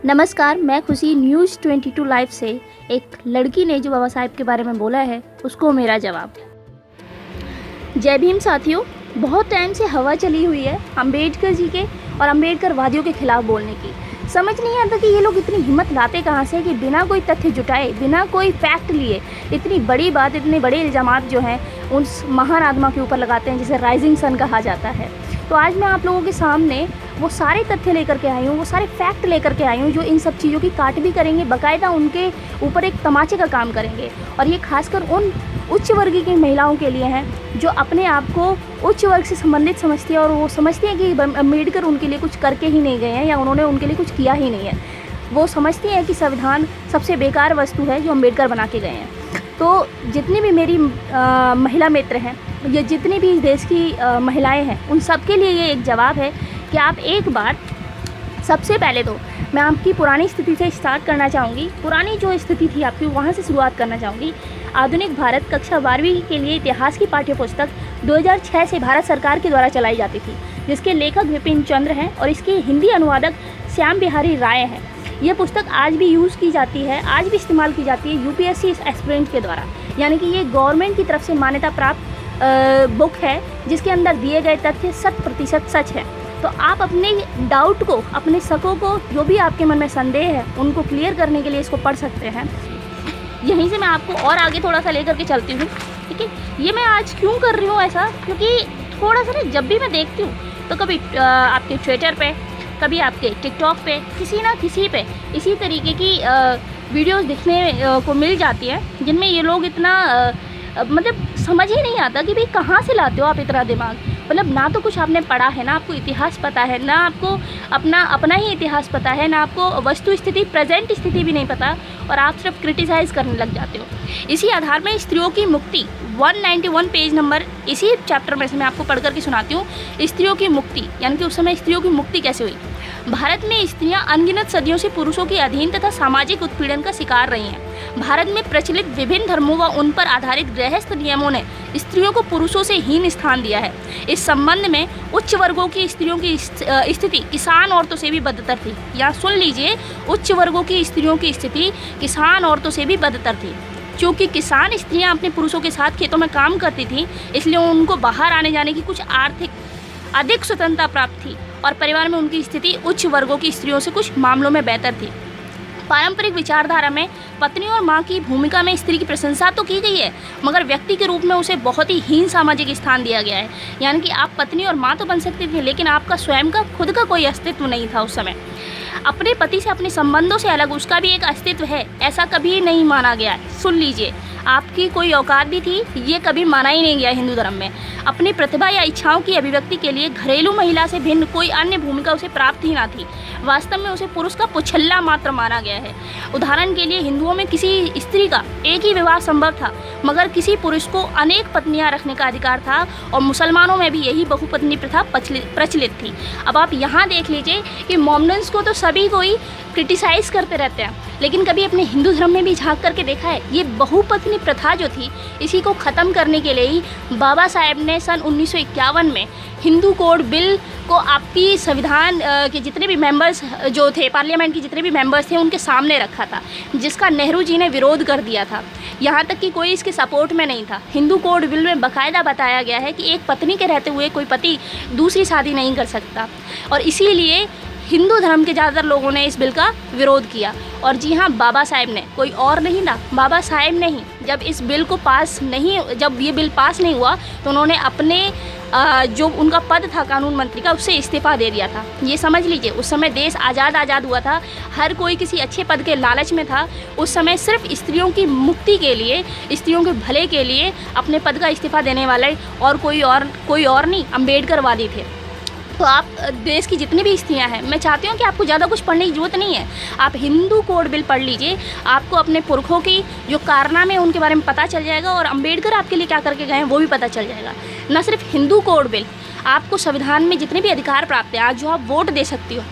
नमस्कार, मैं खुशी न्यूज़ 22 लाइव से। एक लड़की ने जो बाबा साहेब के बारे में बोला है उसको मेरा जवाब। जय भीम साथियों, बहुत टाइम से हवा चली हुई है अंबेडकर जी के और अंबेडकर वादियों के खिलाफ बोलने की। समझ नहीं आता कि ये लोग इतनी हिम्मत लाते कहाँ से कि बिना कोई तथ्य जुटाए, बिना कोई फैक्ट लिए इतनी बड़ी बात, इतने बड़े इल्ज़ामात जो हैं उस महान आत्मा के ऊपर लगाते हैं जिसे राइजिंग सन कहा जाता है। तो आज मैं आप लोगों के सामने वो सारे तथ्य लेकर के आई हूँ, वो सारे फैक्ट लेकर के आई हूँ जो इन सब चीज़ों की काट भी करेंगे, बाकायदा उनके ऊपर एक तमाचे का काम करेंगे। और ये खासकर उन उच्च वर्गीय की महिलाओं के लिए हैं जो अपने आप को उच्च वर्ग से संबंधित समझती है और वो समझती हैं कि अम्बेडकर उनके लिए कुछ करके ही नहीं गए हैं या उन्होंने उनके लिए कुछ किया ही नहीं है। वो समझती हैं कि संविधान सबसे बेकार वस्तु है जो अम्बेडकर बना के गए हैं। तो जितनी भी मेरी महिला मित्र हैं या जितनी भी इस देश की महिलाएं हैं, उन सब के लिए ये एक जवाब है कि आप एक बार, सबसे पहले तो मैं आपकी पुरानी स्थिति से स्टार्ट करना चाहूँगी। पुरानी जो स्थिति थी आपकी, वहाँ से शुरुआत करना चाहूँगी। आधुनिक भारत कक्षा 12वीं के लिए इतिहास की पाठ्यपुस्तक 2006 से भारत सरकार के द्वारा चलाई जाती थी, जिसके लेखक विपिन चंद्र हैं और इसके हिंदी अनुवादक श्याम बिहारी राय हैं। यह पुस्तक आज भी यूज़ की जाती है, आज भी इस्तेमाल की जाती है यूपीएससी एस्पिरेंट के द्वारा। यानी कि ये गवर्नमेंट की तरफ से मान्यता प्राप्त बुक है जिसके अंदर दिए गए तथ्य 100% सच है। तो आप अपने डाउट को, अपने शकों को, जो भी आपके मन में संदेह है उनको क्लियर करने के लिए इसको पढ़ सकते हैं। यहीं से मैं आपको और आगे थोड़ा सा लेकर के चलती हूँ, ठीक है। ये मैं आज क्यों कर रही हूँ ऐसा, क्योंकि थोड़ा सा ना जब भी मैं देखती हूँ तो कभी आपके ट्विटर पे, कभी आपके टिकटॉक पे, किसी ना किसी पे इसी तरीके की वीडियोस दिखने को मिल जाती है जिनमें ये लोग इतना मतलब समझ ही नहीं आता कि भाई कहाँ से लाते हो आप इतना दिमाग। मतलब ना तो कुछ आपने पढ़ा है, ना आपको इतिहास पता है, ना आपको अपना ही इतिहास पता है, ना आपको वस्तु स्थिति, प्रेजेंट स्थिति भी नहीं पता, और आप सिर्फ क्रिटिसाइज़ करने लग जाते हो। इसी आधार में स्त्रियों की मुक्ति 191 पेज नंबर, इसी चैप्टर में से मैं आपको पढ़ करके सुनाती हूँ। स्त्रियों की मुक्ति, यानी कि उस समय स्त्रियों की मुक्ति कैसे हुई। भारत में स्त्रियां अनगिनत सदियों से पुरुषों के अधीन तथा सामाजिक उत्पीड़न का शिकार रही हैं। भारत में प्रचलित विभिन्न धर्मों व उन पर आधारित गृहस्थ नियमों ने स्त्रियों को पुरुषों से हीन स्थान दिया है। इस संबंध में उच्च वर्गों की स्त्रियों की स्थिति किसान औरतों से भी बदतर थी। या सुन लीजिए, उच्च वर्गों की स्त्रियों की स्थिति किसान औरतों से भी बदतर थी। क्योंकि किसान स्त्रियां अपने पुरुषों के साथ खेतों में काम करती थीं, इसलिए उनको बाहर आने जाने की कुछ आर्थिक अधिक स्वतंत्रता प्राप्त थी और परिवार में उनकी स्थिति उच्च वर्गों की स्त्रियों से कुछ मामलों में बेहतर थी। पारंपरिक विचारधारा में पत्नी और माँ की भूमिका में स्त्री की प्रशंसा तो की गई है, मगर व्यक्ति के रूप में उसे बहुत ही हीन सामाजिक स्थान दिया गया है। यानी कि आप पत्नी और माँ तो बन सकती थी, लेकिन आपका स्वयं का खुद का कोई अस्तित्व नहीं था उस समय। अपने पति से, अपने संबंधों से अलग उसका भी एक अस्तित्व है, ऐसा कभी नहीं माना गया है। सुन लीजिए, आपकी कोई औकात भी थी, ये कभी माना ही नहीं गया हिंदू धर्म में। अपनी प्रतिभा या इच्छाओं की अभिव्यक्ति के लिए घरेलू महिला से भिन्न कोई अन्य भूमिका उसे प्राप्त ही ना थी। वास्तव में उसे पुरुष का पुछल्ला मात्र माना गया है। उदाहरण के लिए, हिंदुओं में किसी स्त्री का एक ही विवाह संभव था, मगर किसी पुरुष को अनेक पत्नियां रखने का अधिकार था, और मुसलमानों में भी यही बहुपत्नी प्रथा प्रचलित थी। अब आप यहाँ देख लीजिए कि मोमडन्स को तो सभी को ही क्रिटिसाइज़ करते रहते हैं, लेकिन कभी अपने हिंदू धर्म में भी झांक करके देखा है? ये बहुपत्नी प्रथा जो थी, इसी को ख़त्म करने के लिए ही बाबा साहेब ने सन 1951 में हिंदू कोड बिल को आपकी संविधान के जितने भी मेंबर्स जो थे, पार्लियामेंट के जितने भी मेंबर्स थे, उनके सामने रखा था, जिसका नेहरू जी ने विरोध कर दिया था। यहाँ तक कि कोई इसके सपोर्ट में नहीं था। हिंदू कोड बिल में बाकायदा बताया गया है कि एक पत्नी के रहते हुए कोई पति दूसरी शादी नहीं कर सकता, और इसीलिए हिंदू धर्म के ज़्यादातर लोगों ने इस बिल का विरोध किया। और जी हाँ, बाबा साहेब ने, कोई और नहीं था, बाबा साहेब ने ही जब ये बिल पास नहीं हुआ तो उन्होंने अपने जो उनका पद था कानून मंत्री का, उससे इस्तीफा दे दिया था। ये समझ लीजिए, उस समय देश आज़ाद हुआ था, हर कोई किसी अच्छे पद के लालच में था। उस समय सिर्फ स्त्रियों की मुक्ति के लिए, स्त्रियों के भले के लिए अपने पद का इस्तीफा देने वाले और कोई और नहीं, अम्बेडकरवादी थे। तो आप देश की जितनी भी स्त्रियां हैं, मैं चाहती हूँ कि आपको ज़्यादा कुछ पढ़ने की ज़रूरत नहीं है। आप हिंदू कोड बिल पढ़ लीजिए, आपको अपने पुरखों की जो कारनामे उनके बारे में पता चल जाएगा, और अम्बेडकर आपके लिए क्या करके गए हैं वो भी पता चल जाएगा। न सिर्फ हिंदू कोड बिल, आपको संविधान में जितने भी अधिकार प्राप्त हैं, आज जो आप वोट दे सकती हो,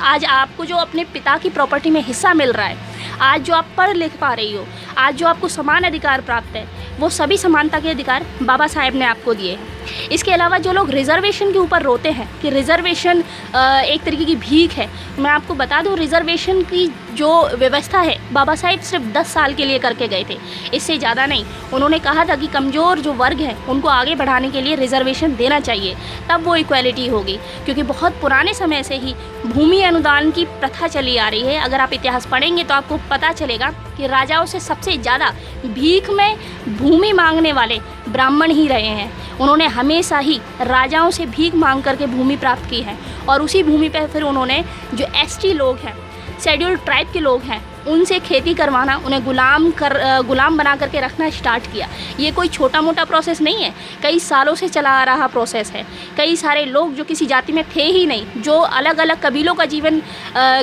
आज आपको जो अपने पिता की प्रॉपर्टी में हिस्सा मिल रहा है, आज जो आप पढ़ लिख पा रही हो, आज जो आपको समान अधिकार प्राप्त है, वो सभी समानता के अधिकार बाबा साहेब ने आपको दिए हैं। इसके अलावा जो लोग रिज़र्वेशन के ऊपर रोते हैं कि रिज़र्वेशन एक तरीके की भीख है, मैं आपको बता दूं रिज़र्वेशन की जो व्यवस्था है बाबा साहेब सिर्फ 10 साल के लिए करके गए थे, इससे ज़्यादा नहीं। उन्होंने कहा था कि कमज़ोर जो वर्ग है उनको आगे बढ़ाने के लिए रिज़र्वेशन देना चाहिए, तब वो इक्वालिटी होगी। क्योंकि बहुत पुराने समय से ही भूमि अनुदान की प्रथा चली आ रही है। अगर आप इतिहास पढ़ेंगे तो आपको पता चलेगा कि राजाओं से सबसे ज़्यादा भीख में भूमि मांगने वाले ब्राह्मण ही रहे हैं। उन्होंने हमेशा ही राजाओं से भीख मांग करके भूमि प्राप्त की है और उसी भूमि पर फिर उन्होंने जो एसटी लोग हैं, शेड्यूल्ड ट्राइब के लोग हैं, उनसे खेती करवाना, उन्हें गुलाम बना करके रखना स्टार्ट किया। ये कोई छोटा मोटा प्रोसेस नहीं है, कई सालों से चला आ रहा प्रोसेस है। कई सारे लोग जो किसी जाति में थे ही नहीं, जो अलग अलग कबीलों का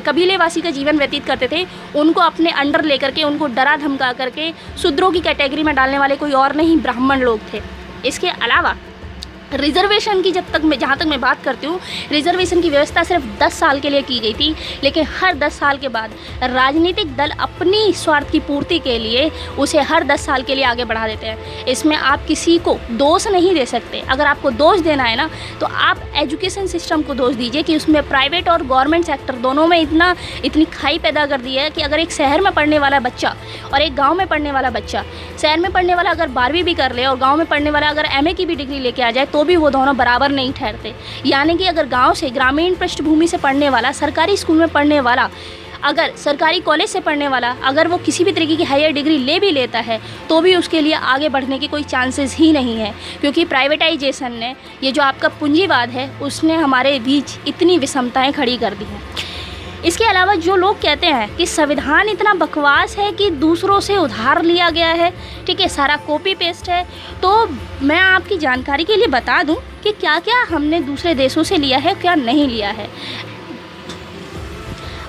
कबीलेवासी का जीवन व्यतीत करते थे, उनको अपने अंडर लेकर के उनको डरा धमका करके शूद्रों की कैटेगरी में डालने वाले कोई और नहीं, ब्राह्मण लोग थे। इसके अलावा रिज़र्वेशन की जहाँ तक मैं बात करती हूँ, रिज़र्वेशन की व्यवस्था सिर्फ 10 साल के लिए की गई थी, लेकिन हर 10 साल के बाद राजनीतिक दल अपनी स्वार्थ की पूर्ति के लिए उसे हर 10 साल के लिए आगे बढ़ा देते हैं। इसमें आप किसी को दोष नहीं दे सकते। अगर आपको दोष देना है ना, तो आप एजुकेशन सिस्टम को दोष दीजिए कि उसमें प्राइवेट और गवर्नमेंट सेक्टर दोनों में इतनी खाई पैदा कर दी है कि अगर एक शहर में पढ़ने वाला बच्चा और एक गाँव में पढ़ने वाला बच्चा, शहर में पढ़ने वाला अगर 12वीं भी कर ले और गाँव में पढ़ने वाला अगर MA की भी डिग्री लेके आ जाए तो भी वो दोनों बराबर नहीं ठहरते। यानी कि अगर गांव से ग्रामीण पृष्ठभूमि से पढ़ने वाला, सरकारी स्कूल में पढ़ने वाला, अगर सरकारी कॉलेज से पढ़ने वाला, अगर वो किसी भी तरीके की हायर डिग्री ले भी लेता है तो भी उसके लिए आगे बढ़ने की कोई चांसेस ही नहीं है। क्योंकि प्राइवेटाइजेशन ने, ये जो आपका पूंजीवाद है, उसने हमारे बीच इतनी विषमताएं खड़ी कर दी हैं। इसके अलावा जो लोग कहते हैं कि संविधान इतना बकवास है कि दूसरों से उधार लिया गया है, ठीक है, सारा कॉपी पेस्ट है, तो मैं आपकी जानकारी के लिए बता दूं कि क्या क्या हमने दूसरे देशों से लिया है, क्या नहीं लिया है।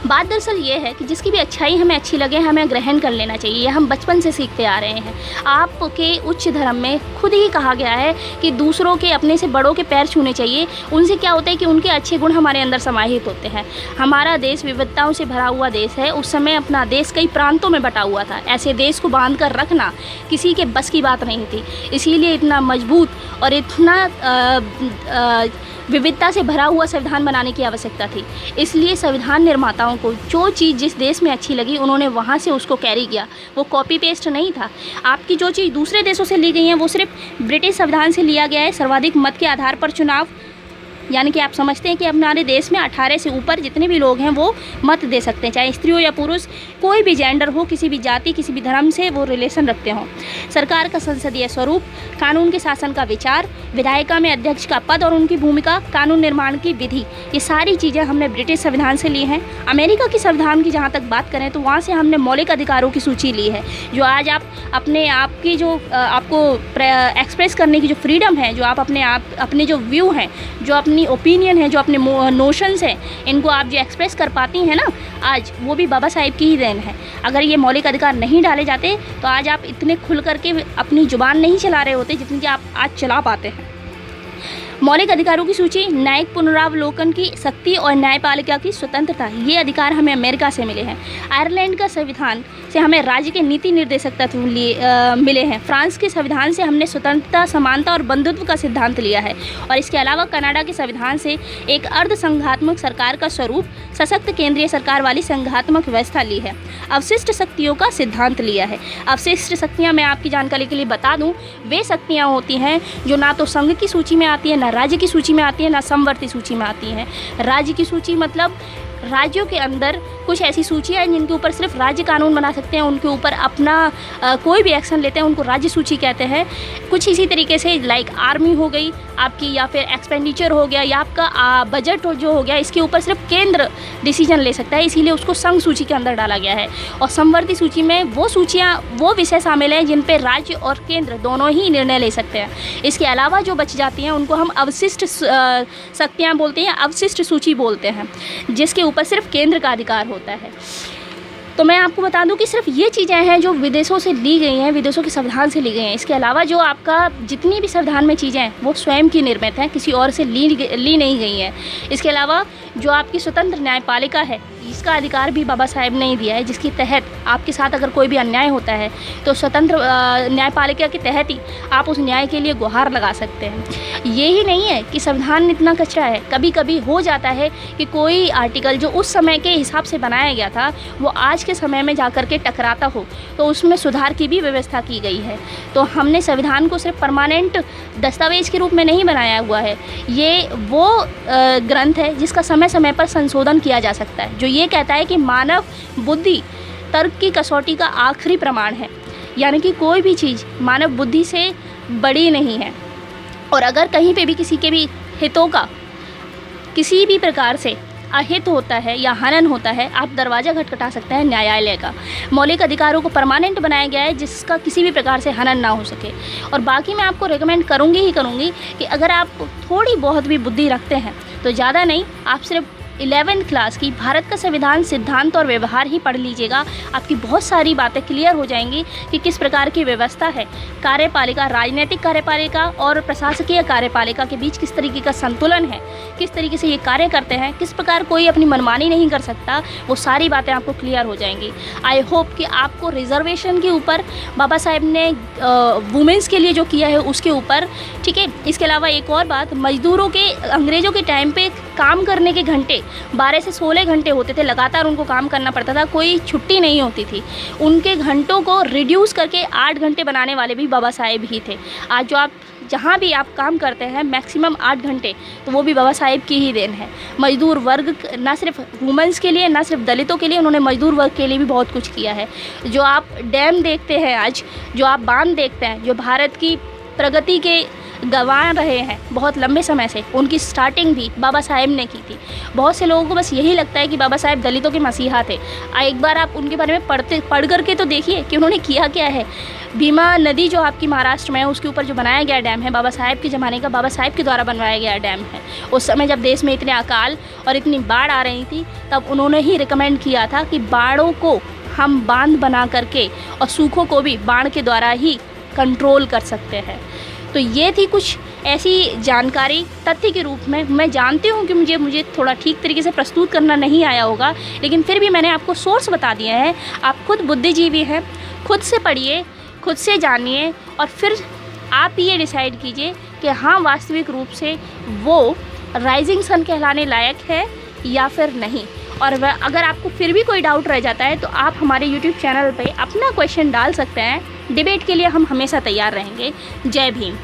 बात दरअसल ये है कि जिसकी भी अच्छाई हमें अच्छी लगे, हमें ग्रहण कर लेना चाहिए। ये हम बचपन से सीखते आ रहे हैं। आपके उच्च धर्म में खुद ही कहा गया है कि दूसरों के, अपने से बड़ों के पैर छूने चाहिए। उनसे क्या होता है कि उनके अच्छे गुण हमारे अंदर समाहित होते हैं। हमारा देश विविधताओं से भरा हुआ देश है। उस समय अपना देश कई प्रांतों में बटा हुआ था। ऐसे देश को बांध कर रखना किसी के बस की बात नहीं थी। इसीलिए इतना मजबूत और इतना विविधता से भरा हुआ संविधान बनाने की आवश्यकता थी। इसलिए संविधान निर्माताओं को जो चीज़ जिस देश में अच्छी लगी, उन्होंने वहाँ से उसको कैरी किया। वो कॉपी पेस्ट नहीं था। आपकी जो चीज़ दूसरे देशों से ली गई है वो सिर्फ ब्रिटिश संविधान से लिया गया है। सर्वाधिक मत के आधार पर चुनाव, यानी कि आप समझते हैं कि हमारे देश में 18 से ऊपर जितने भी लोग हैं वो मत दे सकते हैं, चाहे स्त्री हो या पुरुष, कोई भी जेंडर हो, किसी भी जाति, किसी भी धर्म से वो रिलेशन रखते हों। सरकार का संसदीय स्वरूप, कानून के शासन का विचार, विधायिका में अध्यक्ष का पद और उनकी भूमिका, कानून निर्माण की विधि, ये सारी चीज़ें हमने ब्रिटिश संविधान से ली हैं। अमेरिका की संविधान की जहाँ तक बात करें तो वहाँ से हमने मौलिक अधिकारों की सूची ली है। जो आज आप अपने आप की जो आपको एक्सप्रेस करने की जो फ्रीडम है, जो आप अपने जो व्यू हैं, जो अपनी ओपिनियन है, जो अपने नोशंस हैं, इनको आप जो एक्सप्रेस कर पाती हैं ना आज, वो भी बाबा साहेब की ही देन है। अगर ये मौलिक अधिकार नहीं डाले जाते तो आज आप इतने खुल करके अपनी जुबान नहीं चला रहे होते जितनी कि आप आज चला पाते हैं। मौलिक अधिकारों की सूची, न्यायिक पुनरावलोकन की शक्ति और न्यायपालिका की स्वतंत्रता, ये अधिकार हमें अमेरिका से मिले हैं। आयरलैंड का संविधान से हमें राज्य के नीति निर्देशक तत्व मिले हैं। फ्रांस के संविधान से हमने स्वतंत्रता, समानता और बंधुत्व का सिद्धांत लिया है। और इसके अलावा कनाडा के संविधान से एक अर्ध संघात्मक सरकार का स्वरूप, सशक्त केंद्रीय सरकार वाली संघात्मक व्यवस्था ली है। अवशिष्ट शक्तियों का सिद्धांत लिया है। अवशिष्ट शक्तियाँ मैं आपकी जानकारी के लिए बता दूँ, वे शक्तियाँ होती हैं जो ना तो संघ की सूची में आती है, ना राज्य की सूची में आती है, ना समवर्ती सूची में आती है। राज्य की सूची मतलब राज्यों के अंदर कुछ ऐसी सूचियाँ हैं जिनके ऊपर सिर्फ राज्य कानून बना सकते हैं, उनके ऊपर अपना कोई भी एक्शन लेते हैं, उनको राज्य सूची कहते हैं। कुछ इसी तरीके से लाइक आर्मी हो गई आपकी, या फिर एक्सपेंडिचर हो गया, या आपका बजट जो हो गया, इसके ऊपर सिर्फ केंद्र डिसीजन ले सकता है, इसीलिए उसको संघ सूची के अंदर डाला गया है। और समवर्ती सूची में वो सूचियाँ, वो विषय शामिल हैं जिन पर राज्य और केंद्र दोनों ही निर्णय ले सकते हैं। इसके अलावा जो बच जाती हैं उनको हम अवशिष्ट शक्तियाँ बोलते हैं, अवशिष्ट सूची बोलते हैं, जिसके ऊपर सिर्फ केंद्र का अधिकार होता है। तो मैं आपको बता दूं कि सिर्फ ये चीज़ें हैं जो विदेशों से ली गई हैं, विदेशों के संविधान से ली गई हैं। इसके अलावा जो आपका जितनी भी संविधान में चीज़ें हैं वो स्वयं की निर्मित हैं, किसी और से ली नहीं गई हैं। इसके अलावा जो आपकी स्वतंत्र न्यायपालिका है, इसका अधिकार भी बाबा साहेब ने ही दिया है, जिसके तहत आपके साथ अगर कोई भी अन्याय होता है तो स्वतंत्र न्यायपालिका के तहत ही आप उस न्याय के लिए गुहार लगा सकते हैं। ये ही नहीं है कि संविधान इतना कच्चा है, कभी कभी हो जाता है कि कोई आर्टिकल जो उस समय के हिसाब से बनाया गया था वो आज के समय में जाकर के टकराता हो, तो उसमें सुधार की भी व्यवस्था की गई है। तो हमने संविधान को सिर्फ परमानेंट दस्तावेज के रूप में नहीं बनाया हुआ है, ये वो ग्रंथ है जिसका समय समय पर संशोधन किया जा सकता है, जो ये कहता है कि मानव बुद्धि तर्क की कसौटी का आखिरी प्रमाण है, यानी कि कोई भी चीज़ मानव बुद्धि से बड़ी नहीं है। और अगर कहीं पे भी किसी के भी हितों का किसी भी प्रकार से अहित होता है या हनन होता है, आप दरवाज़ा खटखटा सकते हैं न्यायालय का। मौलिक अधिकारों को परमानेंट बनाया गया है जिसका किसी भी प्रकार से हनन ना हो सके। और बाकी मैं आपको रेकमेंड करूँगी कि अगर आप थोड़ी बहुत भी बुद्धि रखते हैं तो ज़्यादा नहीं, आप सिर्फ 11th क्लास की भारत का संविधान सिद्धांत और व्यवहार ही पढ़ लीजिएगा। आपकी बहुत सारी बातें क्लियर हो जाएंगी कि किस प्रकार की व्यवस्था है, कार्यपालिका, राजनीतिक कार्यपालिका और प्रशासकीय कार्यपालिका के बीच किस तरीके का संतुलन है, किस तरीके से ये कार्य करते हैं, किस प्रकार कोई अपनी मनमानी नहीं कर सकता, वो सारी बातें आपको क्लियर हो जाएंगी। आई होप कि आपको रिजर्वेशन के ऊपर बाबा साहेब ने वुमेंस के लिए जो किया है उसके ऊपर, ठीक है। इसके अलावा एक और बात, मजदूरों के अंग्रेज़ों के टाइम पे काम करने के घंटे 12 से 16 घंटे होते थे, लगातार उनको काम करना पड़ता था, कोई छुट्टी नहीं होती थी। उनके घंटों को रिड्यूस करके 8 घंटे बनाने वाले भी बाबा साहेब ही थे। आज जो आप जहाँ भी आप काम करते हैं मैक्सिमम 8 घंटे, तो वो भी बाबा साहेब की ही देन है। मजदूर वर्ग, ना सिर्फ वुमेंस के लिए, ना सिर्फ दलितों के लिए, उन्होंने मजदूर वर्ग के लिए भी बहुत कुछ किया है। जो आप डैम देखते हैं आज, जो आप बांध देखते हैं, जो भारत की प्रगति के गंवा रहे हैं बहुत लंबे समय से, उनकी स्टार्टिंग भी बाबा साहेब ने की थी। बहुत से लोगों को बस यही लगता है कि बाबा साहेब दलितों के मसीहा थे। एक बार आप उनके बारे में पढ़ करके तो देखिए कि उन्होंने किया क्या है। भीमा नदी जो आपकी महाराष्ट्र में है, उसके ऊपर जो बनाया गया डैम है, बाबा साहेब के ज़माने का, बाबा साहेब के द्वारा बनवाया गया डैम है। उस समय जब देश में इतने अकाल और इतनी बाढ़ आ रही थी, तब उन्होंने ही रिकमेंड किया था कि बाढ़ों को हम बांध बना करके और सूखों को भी बाढ़ के द्वारा ही कंट्रोल कर सकते हैं। तो ये थी कुछ ऐसी जानकारी तथ्य के रूप में। मैं जानती हूँ कि मुझे थोड़ा ठीक तरीके से प्रस्तुत करना नहीं आया होगा, लेकिन फिर भी मैंने आपको सोर्स बता दिया है। आप खुद बुद्धिजीवी हैं, खुद से पढ़िए, खुद से जानिए और फिर आप ये डिसाइड कीजिए कि हाँ, वास्तविक रूप से वो राइजिंग सन कहलाने लायक है या फिर नहीं। और अगर आपको फिर भी कोई डाउट रह जाता है तो आप हमारे यूट्यूब चैनल पे अपना क्वेश्चन डाल सकते हैं। डिबेट के लिए हम हमेशा तैयार रहेंगे। जय भीम।